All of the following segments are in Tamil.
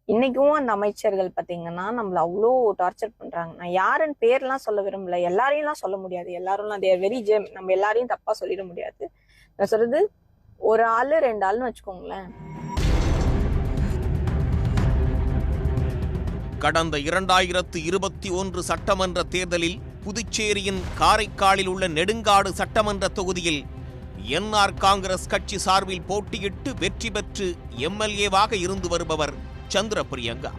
இன்னைக்கும் அந்த அமைச்சர்கள் பாத்தீங்கன்னா நம்மள அவ்வளோ டார்ச்சர் பண்றாங்க. நான் யாருன்னு பேர்லாம் சொல்ல விரும்பல, எல்லாரையும்லாம் சொல்ல முடியாது, எல்லாரும் தேர் வெரி ஜெம், நம்ம எல்லாரையும் தப்பா சொல்லிட முடியாது. நான் சொல்றது ஒரு ஆளு ரெண்டு ஆளுன்னு வச்சுக்கோங்களேன். கடந்த 2021 சட்டமன்ற தேர்தலில் புதுச்சேரியின் காரைக்காலில் உள்ள நெடுங்காடு சட்டமன்ற தொகுதியில் என்ஆர் காங்கிரஸ் கட்சி சார்பில் போட்டியிட்டு வெற்றி பெற்று எம்எல்ஏவாக இருந்து வருபவர் சந்திர பிரியங்கா.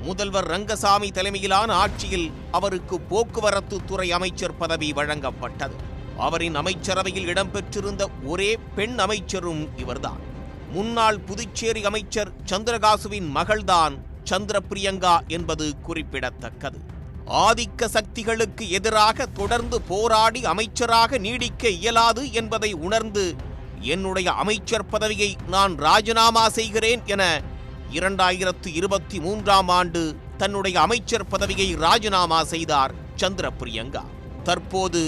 முதல்வர் ரங்கசாமி தலைமையிலான ஆட்சியில் அவருக்கு போக்குவரத்து துறை அமைச்சர் பதவி வழங்கப்பட்டது. அவரின் அமைச்சரவையில் இடம்பெற்றிருந்த ஒரே பெண் அமைச்சரும் இவர்தான். முன்னாள் புதுச்சேரி அமைச்சர் சந்திரகாசுவின் மகள்தான் சந்திர பிரியங்கா என்பது குறிப்பிடத்தக்கது. ஆதிக்க சக்திகளுக்கு எதிராக தொடர்ந்து போராடி அமைச்சராக நீடிக்க இயலாது என்பதை உணர்ந்து என்னுடைய அமைச்சர் பதவியை நான் ராஜினாமா செய்கிறேன் என 2023ஆம் ஆண்டு தன்னுடைய அமைச்சர் பதவியை ராஜினாமா செய்தார் சந்திர பிரியங்கா. தற்போது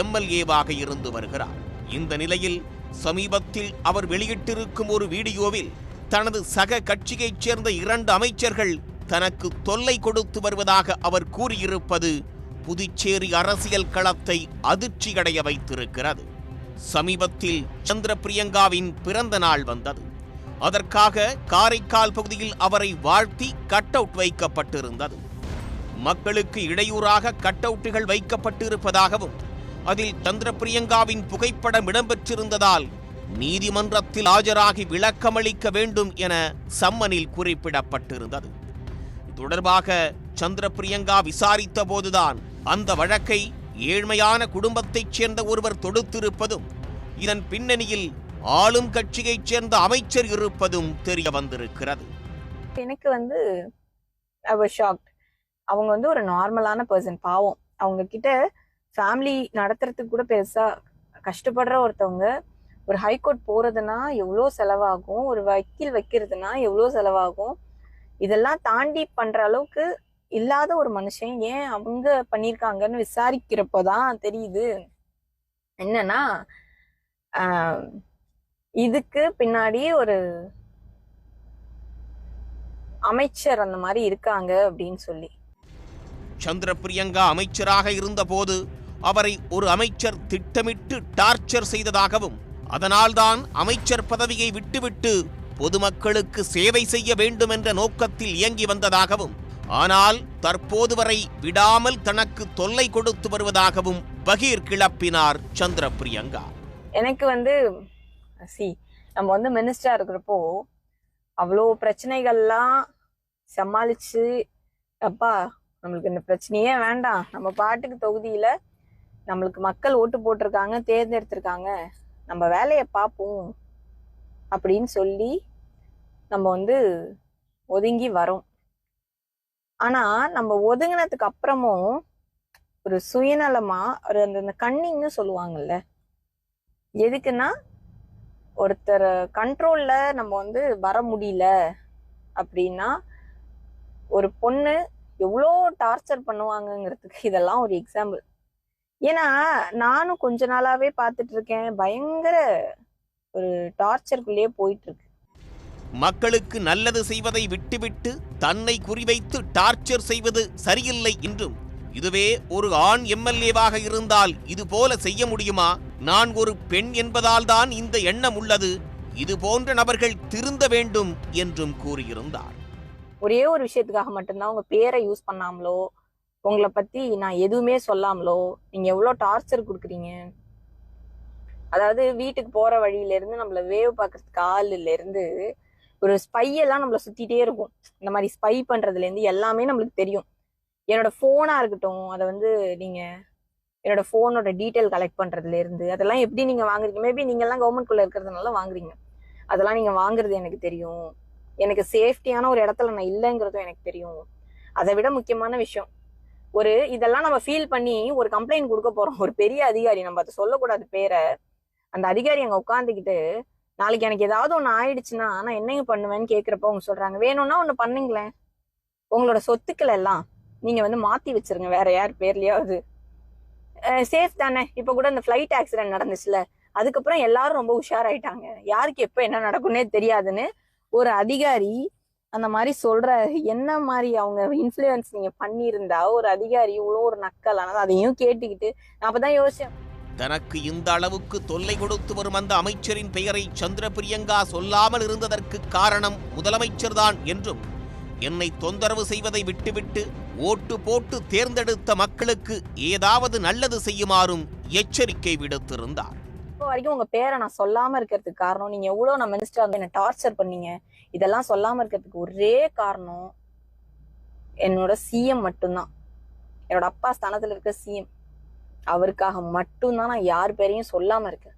எம்எல்ஏவாக இருந்து வருகிறார். இந்த நிலையில் சமீபத்தில் அவர் வெளியிட்டிருக்கும் ஒரு வீடியோவில் தனது சக கட்சியைச் சேர்ந்த 2 அமைச்சர்கள் தனக்கு தொல்லை கொடுத்து வருவதாக அவர் கூறியிருப்பது புதுச்சேரி அரசியல் களத்தை அதிர்ச்சியடைய வைத்திருக்கிறது. சமீபத்தில் சந்திர பிரியங்காவின் பிறந்த நாள் வந்தது. அதற்காக காரைக்கால் பகுதியில் அவரை வாழ்த்தி கட் அவுட் வைக்கப்பட்டிருந்தது. மக்களுக்கு இடையூறாக கட் அவுட்டுகள் வைக்கப்பட்டிருப்பதாகவும் அதில் சந்திர பிரியங்காவின் புகைப்படம் இடம்பெற்றிருந்ததால் நீதிமன்றத்தில் ஆஜராகி விளக்கமளிக்க வேண்டும் என சம்மனில் குறிப்பிடப்பட்டிருந்தது. தொடர்பாக சந்திர பிரியங்கா விசாரித்த போதுதான் அந்த வழக்கை ஏழ்மையான குடும்பத்தைச் சேர்ந்த ஒருவர் தொடுத்திருப்பதும் இதன் பின்னணியில் ஆளும் கட்சியைச் சேர்ந்த அமைச்சர் இருப்பதும் தெரிய வந்திருக்கிறது. எனக்கு அவங்க ஒரு நார்மலான பர்சன், பாவம். அவங்க கிட்ட ஃபேமிலி நடத்துறதுக்கு கூட பெருசா கஷ்டப்படுற ஒருத்தவங்க ஒரு ஹைகோர்ட் போறதுன்னா எவ்வளோ செலவாகும், ஒரு வக்கீல் வைக்கிறதுனா எவ்வளோ செலவாகும், இதெல்லாம் தாண்டி பண்ற அளவுக்கு இல்லாத ஒரு மனுஷன் ஏன் அவங்க பண்ணியிருக்காங்கன்னு விசாரிக்கிறப்போதான் தெரியுது என்னன்னா இதுக்கு பின்னாடி ஒரு அமைச்சர் அந்த மாதிரி இருக்காங்க அப்படின்னு சொல்லி. சந்திர பிரியங்கா அமைச்சராக இருந்த போது அவரை ஒரு அமைச்சர் திட்டமிட்டு டார்ச்சர் செய்ததாகவும் அதனால்தான் அமைச்சர் பதவியை விட்டுவிட்டு பொதுமக்களுக்கு சேவை செய்ய வேண்டும் என்ற நோக்கத்தில் இயங்கி வந்ததாகவும், ஆனால் தற்போது வரை விடாமல் தனக்கு தொல்லை கொடுத்து வருவதாகவும் பகீர் கிளப்பினார் சந்திர பிரியங்கா. எனக்கு நம்ம மினிஸ்டரா இருக்கிறப்போ அவ்வளோ பிரச்சனைகள்லாம் சமாளிச்சு, அப்பா நம்மளுக்கு இந்த பிரச்சனையே வேண்டாம், நம்ம பாட்டுக்கு தொகுதியில நம்மளுக்கு மக்கள் ஓட்டு போட்டிருக்காங்க, தேர்ந்தெடுத்திருக்காங்க, நம்ம வேலையை பார்ப்போம் அப்படின்னு சொல்லி நம்ம ஒதுங்கி வரோம். ஆனா நம்ம ஒதுங்கினதுக்கு அப்புறமும் ஒரு சுயநலமா ஒரு அந்த கன்னிங்னு சொல்லுவாங்கல்ல, எதுக்குன்னா ஒருத்தர் கண்ட்ரோல்ல நம்ம வர முடியல அப்படின்னா ஒரு பொண்ணு எவ்வளோ டார்ச்சர் பண்ணுவாங்கங்கிறதுக்கு இதெல்லாம் ஒரு எக்ஸாம்பிள். ஏன்னா நானும் கொஞ்ச நாளாவே பார்த்துட்டு இருக்கேன், பயங்கர ஒரு டார்ச்சருக்குள்ளேயே போயிட்டு இருக்கு. மக்களுக்கு நல்லது செய்வதை விட்டுவிட்டு தன்னை குறிவைத்து டார்ச்சர் செய்வது சரியில்லை என்றும், இதுவே ஒரு ஆண் எம்எல்ஏவாக இருந்தால் இது போல செய்ய முடியுமா, நான் ஒரு பெண் என்பதால் தான் இந்த எண்ணம் உள்ளது, இது போன்ற நபர்கள் திருந்த வேண்டும் என்றும் கூறியிருந்தார். ஒரே ஒரு விஷயத்துக்காக மட்டும்தான் உங்க பேரை யூஸ் பண்ணாமலோ உங்களை பத்தி நான் எதுவுமே சொல்லாமலோ நீங்க எவ்வளவு டார்ச்சர் கொடுக்குறீங்க. அதாவது வீட்டுக்கு போற வழியில இருந்து நம்மள வேவ் பாக்குறதுக்கு ஆளுல இருந்து ஒரு ஸ்பை எல்லாம் நம்மள சுத்திட்டே இருக்கும். இந்த மாதிரி ஸ்பை பண்றதுல இருந்து எல்லாமே நம்மளுக்கு தெரியும். என்னோட போனா இருக்கட்டும், அதை நீங்க என்னோட போனோட டீட்டெயில் கலெக்ட் பண்றதுல இருந்து அதெல்லாம் எப்படி நீங்க வாங்குறீங்க, மேபி நீங்க எல்லாம் கவர்மெண்ட்குள்ள இருக்கிறதுனால வாங்குறீங்க, அதெல்லாம் நீங்க வாங்குறது எனக்கு தெரியும். எனக்கு சேஃப்டியான ஒரு இடத்துல நான் இல்லைங்கிறதும் எனக்கு தெரியும். அதை விட முக்கியமான விஷயம், இதெல்லாம் நம்ம ஃபீல் பண்ணி ஒரு கம்ப்ளைண்ட் கொடுக்க போறோம். ஒரு பெரிய அதிகாரி, நம்ம அதை சொல்லக்கூடாது பேரை, அந்த அதிகாரி அங்க உட்காந்துக்கிட்டு நாளைக்கு எனக்கு ஏதாவது ஒண்ணு ஆயிடுச்சுன்னா நான் என்னங்க பண்ணுவேன்னு கேக்குறப்ப அவங்க சொல்றாங்க, வேணும்னா ஒண்ணு பண்ணுங்களேன், உங்களோட சொத்துக்கள் எல்லாம் நீங்க மாத்தி வச்சிருங்க வேற யார் பேர்லயாவது, சேஃப் தானே. இப்ப கூட இந்த ஃபிளைட் ஆக்சிடென்ட் நடந்துச்சுல, அதுக்கப்புறம் எல்லாரும் ரொம்ப உஷாராயிட்டாங்க, யாருக்கு எப்ப என்ன நடக்கும்னே தெரியாதுன்னு ஒரு அதிகாரி அந்த மாதிரி சொல்ற என்ன மாதிரி அவங்க இன்ஃப்ளூயன்ஸ் நீங்க பண்ணியிருந்தா ஒரு அதிகாரி இவ்வளோ ஒரு நக்கலானது அதையும் கேட்டுக்கிட்டு நான் அப்பதான் யோசிச்சேன். தனக்கு இந்த அளவுக்கு தொல்லை கொடுத்து வரும் அந்த அமைச்சரின் பெயரை சந்திர பிரியங்கா சொல்லாமல் இருந்ததற்கு காரணம் முதலமைச்சர்தான் என்றும், என்னை தொந்தரவு செய்வதை விட்டுவிட்டு ஓட்டு போட்டு தேர்ந்தெடுத்த மக்களுக்கு ஏதாவது நல்லது செய்யுமாறும் எச்சரிக்கை விடுத்திருந்தார். இப்போ வரைக்கும் உங்க பேரை நான் சொல்லாம இருக்கிறதுக்கு காரணம், நீங்க எவ்வளவு நான் மினிஸ்டர் என்ன டார்ச்சர் பண்ணீங்க, இதெல்லாம் சொல்லாம இருக்கிறதுக்கு ஒரே காரணம் என்னோட சிஎம் மட்டும்தான். என்னோட அப்பா ஸ்தானத்துல இருக்க சிஎம், அவருக்காக மட்டும்தான் நான் யார் பேரையும் சொல்லாம இருக்கேன்.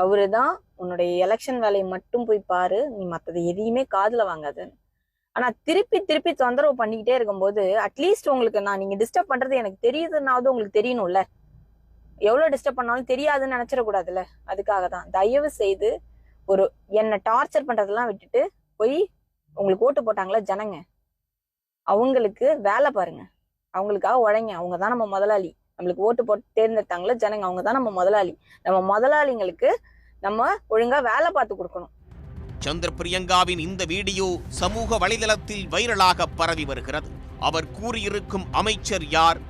அவருதான் உன்னுடைய எலெக்ஷன் வேலையை மட்டும் போய் பாரு, நீ மத்தது எதையுமே காதுல வாங்காதுன்னு. ஆனா திருப்பி திருப்பி தொந்தரவு பண்ணிக்கிட்டே இருக்கும்போது அட்லீஸ்ட் உங்களுக்கு நான் நீங்க டிஸ்டர்ப் பண்றது எனக்கு தெரியுதுன்னாவது உங்களுக்கு தெரியணும்ல. எவ்வளவு டிஸ்டர்ப் பண்ணாலும் தெரியாதுன்னு நினைச்சிடக்கூடாதுல்ல. அதுக்காக தான் தயவு செய்து ஒரு என்னை டார்ச்சர் பண்றதெல்லாம் விட்டுட்டு போய் உங்களுக்கு ஓட்டு போட்டாங்களா ஜனங்க, அவங்களுக்கு வேலை பாருங்க, அவங்களுக்காக உழைங்க. அவங்க தான் நம்ம முதலாளி. நம்மளுக்கு ஓட்டு போட்டு தேர்ந்தெடுத்தாங்களா ஜனங்க, அவங்க தான் நம்ம முதலாளி. நம்ம முதலாளிங்களுக்கு நம்ம ஒழுங்கா வேலை பார்த்து கொடுக்கணும். சந்திர பிரியங்காவின் இந்த வீடியோ சமூக வலைதளத்தில் வைரலாக பரவி வருகிறது. அவர் கூறியிருக்கும் அமைச்சர் யார்,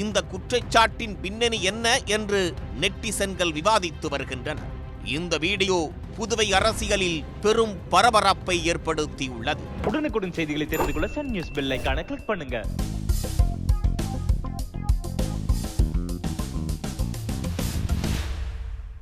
இந்த குற்றச்சாட்டின் பின்னணி என்ன என்று நெட்டிசன்கள் விவாதித்து வருகின்றனர். இந்த வீடியோ புதுவை அரசியலில் பெரும் பரபரப்பை ஏற்படுத்தியுள்ளது. உடனுக்குடன் செய்திகளை தெரிந்து கொள்ள சன் நியூஸ் பெல் ஐகானை கிளிக் பண்ணுங்க.